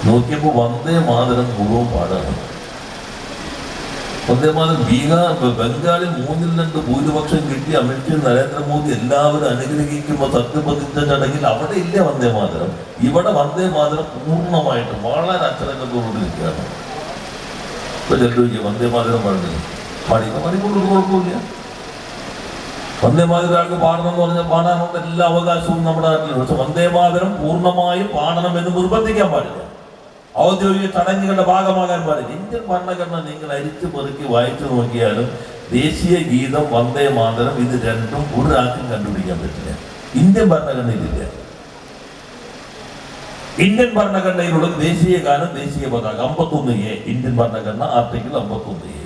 നോക്കിയപ്പോൾ വന്ദേ മാതരം മുഴുവൻ പാടാണ്. വന്ദേ മാതരം ബംഗാളിൽ 3-2 ഭൂരിപക്ഷം കിട്ടി അമിത്ഷാ നരേന്ദ്രമോദി എല്ലാവരും അനുഗ്രഹിക്കുമ്പോൾ സത്യപ്രതിജ്ഞ ചടങ്ങിൽ അവിടെ ഇല്ല വന്ദേ മാതരം. ഇവിടെ വന്ദേ മാതരം പൂർണ്ണമായിട്ട് വളരെ അച്ചടക്കത്തോടുകൂടി നിൽക്കുകയാണ്. ഇപ്പൊ ചെല്ലുക വന്ദേ മാതരം പാടിക്കൊണ്ട് കുഴപ്പമില്ല. വന്ദേ മാതരം ഒരാൾക്ക് പാടണം എന്ന് പറഞ്ഞാൽ പാടാനുള്ള എല്ലാ അവകാശവും നമ്മുടെ നാട്ടിലുണ്ട്. പക്ഷെ വന്ദേ മാതരം പൂർണ്ണമായും പാടണം എന്ന് നിർബന്ധിക്കാൻ പാടില്ല. ഔദ്യോഗിക ചടങ്ങുകളുടെ ഭാഗമാകാൻ പാടില്ല. ഇന്ത്യൻ ഭരണഘടന നിങ്ങൾ അരിച്ചു പെറുക്കി വായിച്ചു നോക്കിയാലും ദേശീയ ഗീതം, വന്ദേ മാതരം ഇത് രണ്ടും ഒരാൾക്കും കണ്ടുപിടിക്കാൻ പറ്റില്ല. ഇന്ത്യൻ ഭരണഘടനയിലില്ല. ഇന്ത്യൻ ഭരണഘടനയിലുള്ള ദേശീയ ഗാനം, ദേശീയ പതാക 51A ഇന്ത്യൻ ഭരണഘടന ആർട്ടിക്കിൾ 51A.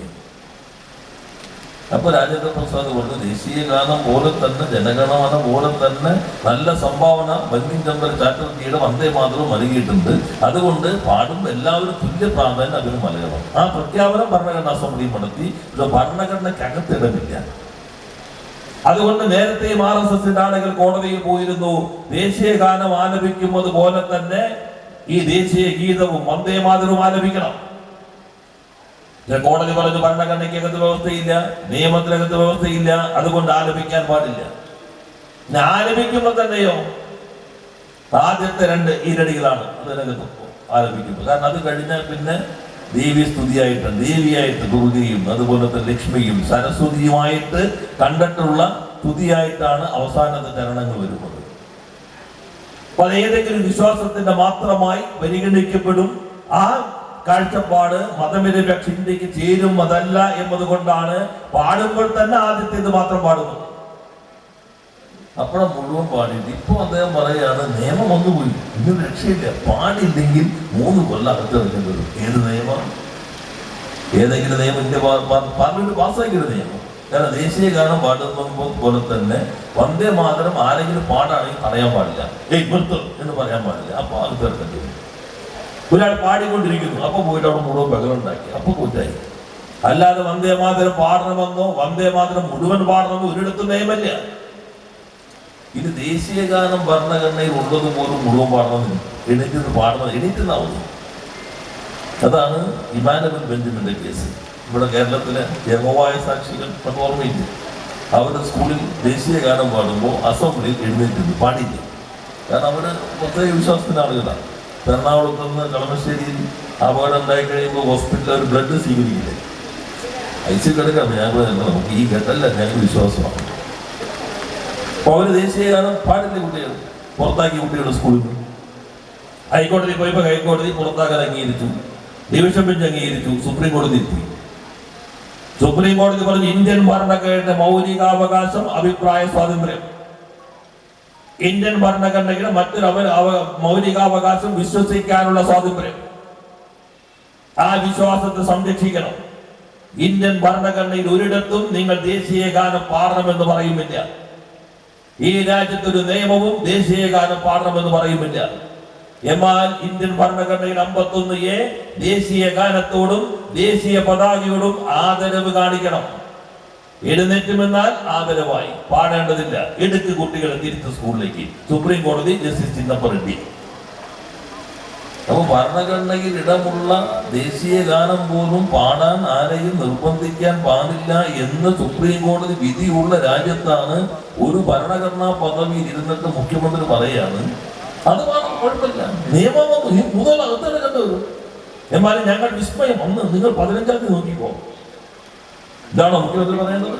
അപ്പൊ രാജേന്ദ്ര പ്രസാദ് പറഞ്ഞു ദേശീയ ഗാനം പോലെ തന്നെ ജനഗണമന പോലെ തന്നെ നല്ല സംഭാവന ബങ്കിം ചന്ദ്ര ചാറ്റർജിയുടെ വന്ദേ മാതരം നൽകിയിട്ടുണ്ട്. അതുകൊണ്ട് പാടുമ്പോൾ എല്ലാവരും തുല്യ പ്രാധാന്യം അതിന് നൽകണം. ആ പ്രഖ്യാപനം ഭരണഘടനാ അസംബ്ലി നടത്തി. ഭരണഘടനയ്ക്കകത്തിടമില്ല. അതുകൊണ്ട് നേരത്തെയും RSSന്റെ ആളുകൾ കോടതിയിൽ പോയിരുന്നു. ദേശീയ ഗാനം ആലപിക്കുന്നത് പോലെ തന്നെ ഈ ദേശീയ ഗീതവും വന്ദേ മാതരവും ആലപിക്കണം. കോടതി പറഞ്ഞു ഭരണഘടനയ്ക്കകത്ത് വ്യവസ്ഥയില്ല, നിയമത്തിനകത്ത് വ്യവസ്ഥയില്ല, അതുകൊണ്ട് ആലപിക്കാൻ പാടില്ല. ആലപിക്കുമ്പോൾ തന്നെയോ ആദ്യത്തെ 2 ഈരടികളാണ് അതിനകത്ത് ആലപിക്കുന്നത്. കാരണം അത് കഴിഞ്ഞാൽ പിന്നെ ദേവി സ്തുതിയായിട്ട്, ദേവിയായിട്ട് ദുർഗയും അതുപോലെ തന്നെ ലക്ഷ്മിയും സരസ്വതിയുമായിട്ട് കണ്ടിട്ടുള്ള സ്തുതിയായിട്ടാണ് അവസാനത്തെ ചരണങ്ങൾ വരുന്നത്. അപ്പൊ ഏതെങ്കിലും വിശ്വാസത്തിന്റെ മാത്രമായി പരിഗണിക്കപ്പെടും. ആ കാഴ്ചപ്പാട് മതനിരപേക്ഷ ഇന്ത്യക്ക് ചേരും അതല്ല എന്നതുകൊണ്ടാണ് പാടുമ്പോൾ തന്നെ ആദ്യത്തേത് മാത്രം പാടുന്നത്. അപ്പോഴും മുഴുവൻ പാടിയിട്ട് ഇപ്പൊ അദ്ദേഹം പറയാണ് നിയമം വന്നുപോയി, ഇന്നും രക്ഷയില്ല, പാടില്ലെങ്കിൽ 3 കൊല്ലം അകത്തിറങ്ങേണ്ടി വരും. ഏത് നിയമം? ഏതെങ്കിലും നിയമം ഇന്ത്യ പാർലമെന്റ് പാസ്സാക്കിയൊരു നിയമം. കാരണം ദേശീയ ഗാനം പാടുമ്പോൾ പോലെ തന്നെ വന്ദേ മാതരം ആരെങ്കിലും പാടാണെങ്കിൽ പറയാൻ പാടില്ല, നിർത്ത് എന്ന് പറയാൻ പാടില്ല. അപ്പൊ അകത്തിറക്കേണ്ടി വരും. ഒരാൾ പാടിക്കൊണ്ടിരിക്കുന്നു, അപ്പൊ പോയിട്ട് അവിടെ മുഴുവൻ ബഹളുണ്ടാക്കി, അപ്പൊ കൂറ്റായി. അല്ലാതെ വന്ദേ മാതരം പാടണമെന്നോ വന്ദേ മാതരം മുഴുവൻ പാടണമെന്നോ ഒരിടത്തും നിയമല്ല. ഇത് ദേശീയ ഗാനം ഭരണഘടനയിൽ ഉള്ളതുപോലും മുഴുവൻ പാടണമെന്ന് എണീറ്റുന്നാവുന്നു. അതാണ് ഇമാനുവൽ ബെഞ്ചമിന്റെ കേസ്. ഇവിടെ കേരളത്തിലെ യഹോവയായ സാക്ഷികൾ ഓർമ്മയില്ല. അവരുടെ സ്കൂളിൽ ദേശീയ ഗാനം പാടുമ്പോൾ അസംബ്ലിയിൽ എഴുന്നേറ്റിരുന്നു, പാടില്ല. കാരണം അവര് പ്രത്യേക വിശ്വാസത്തിന്റെ ആളുകളാണ്. എറണാകുളത്ത് നിന്ന് കളമശ്ശേരിയിൽ അപകടം ഉണ്ടായി കഴിയുമ്പോൾ ഹോസ്പിറ്റലിൽ ഒരു ബ്ലഡ് സ്വീകരിക്കില്ലേ, ഐസി കിടക്കാണ്. നമുക്ക് ഈ ഘട്ടല്ല, ഞങ്ങൾക്ക് വിശ്വാസമാണ്. അപ്പൊ അവര് ദേശീയ ഗാനം പാടില്ല. കുട്ടികൾ പുറത്താക്കി, കുട്ടികളുടെ സ്കൂളിൽ നിന്ന് ഹൈക്കോടതി പോയപ്പോ ഹൈക്കോടതി പുറത്താക്കാൻ അംഗീകരിച്ചു, ഡിവിഷൻ ബെഞ്ച് അംഗീകരിച്ചു, സുപ്രീം കോടതി എത്തി. സുപ്രീം കോടതി പറഞ്ഞു ഇന്ത്യൻ ഭരണഘടനയുടെ മൗലികാവകാശം അഭിപ്രായ സ്വാതന്ത്ര്യം, ഇന്ത്യൻ ഭരണഘടനയുടെ മറ്റൊരു മൗലികാവകാശം വിശ്വസിക്കാനുള്ള സ്വാതന്ത്ര്യം, ആ വിശ്വാസത്തെ സംരക്ഷിക്കണം. ഇന്ത്യൻ ഭരണഘടനയിൽ ഒരിടത്തും നിങ്ങൾ ദേശീയ ഗാനം പാടണമെന്ന് പറയുമില്ല. ഈ രാജ്യത്തൊരു നിയമവും ദേശീയ ഗാനം പാടണമെന്ന് പറയുമില്ല. എന്നാൽ ഇന്ത്യൻ ഭരണഘടനയിൽ 51A ദേശീയ ഗാനത്തോടും ദേശീയ പതാകയോടും ആദരവ് കാണിക്കണം. എഴുന്നേറ്റുമെന്നാൽ ആദരവായി, പാടേണ്ടതില്ല. എടുക്ക് കുട്ടികളെ തിരിച്ച് സ്കൂളിലേക്ക്. സുപ്രീം കോടതി ജസ്റ്റിസ് ചിന്നപ്പ റെഡ്ഡി. അപ്പൊ ഭരണഘടനയിൽ ഇടമുള്ള ദേശീയ ഗാനം പോലും പാടാൻ ആരെയും നിർബന്ധിക്കാൻ പാടില്ല എന്ന് സുപ്രീം കോടതി വിധിയുള്ള രാജ്യത്താണ് ഒരു ഭരണഘടനാ പദവിയിൽ ഇരുന്നിട്ട് മുഖ്യമന്ത്രി പറയാണ് അത് വേണം, കുഴപ്പമില്ല, നിയമം വന്നു, ഈ മുതൽ അകത്തിറങ്ങേണ്ടി വരും. എന്നാലും ഞങ്ങൾ വിസ്മയം വന്ന് നിങ്ങൾ 15-ാം തീയതി നോക്കിക്കോ. ഇതാണോ മുഖ്യമന്ത്രി പറയുന്നത്?